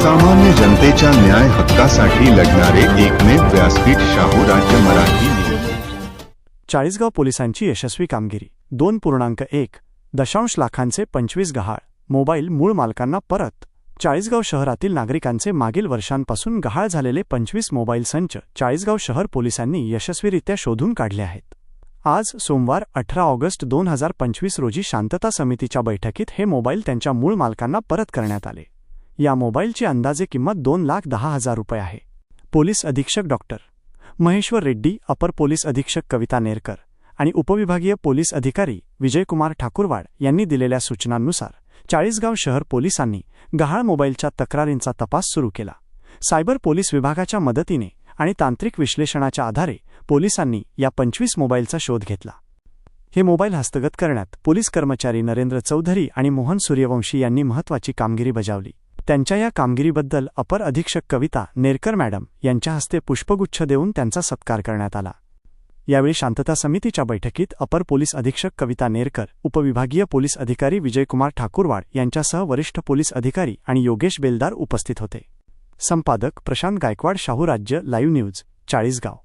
सामान्य जनतेच्या न्याय हक्कासाठी लढणारे एकमेव व्यासपीठ शाहू राज्य मराठी न्यूज। चाळीसगाव पोलिसांची यशस्वी कामगिरी। 2.1 लाखांचे 25 गहाळ मोबाईल मूळ मालकांना परत। चाळीसगाव शहरातील नागरिकांचे मागील वर्षांपासून गहाळ झालेले 25 मोबाईल संच चाळीसगाव शहर पोलिसांनी यशस्वीरित्या शोधून काढले आहेत। आज सोमवार 18 ऑगस्ट 2025 रोजी शांतता समितीच्या बैठकीत हे मोबाईल त्यांच्या मूळ मालकांना परत करण्यात आले। या मोबाईलची अंदाजे किंमत 2,10,000 रुपये आहे। पोलीस अधीक्षक डॉक्टर महेश्वर रेड्डी, अपर पोलीस अधीक्षक कविता नेरकर आणि उपविभागीय पोलीस अधिकारी विजयकुमार ठाकूरवाड यांनी दिलेल्या सूचनांनुसार चाळीसगाव शहर पोलिसांनी गहाळ मोबाईलच्या तक्रारींचा तपास सुरू केला। सायबर पोलीस विभागाच्या मदतीने आणि तांत्रिक विश्लेषणाच्या आधारे पोलिसांनी या 25 मोबाईलचा शोध घेतला। हे मोबाईल हस्तगत करण्यात पोलीस कर्मचारी नरेंद्र चौधरी आणि मोहन सूर्यवंशी यांनी महत्त्वाची कामगिरी बजावली। त्यांच्या या कामगिरीबद्दल अपर अधीक्षक कविता नेरकर मॅडम यांच्या हस्ते पुष्पगुच्छ देऊन त्यांचा सत्कार करण्यात आला। यावेळी शांतता समितीच्या बैठकीत अपर पोलीस अधीक्षक कविता नेरकर, उपविभागीय पोलीस अधिकारी विजयकुमार ठाकूरवाड यांच्यासह वरिष्ठ पोलीस अधिकारी आणि योगेश बेलदार उपस्थित होते। संपादक प्रशांत गायकवाड, शाहू राज्य लाईव्ह न्यूज, चाळीसगाव।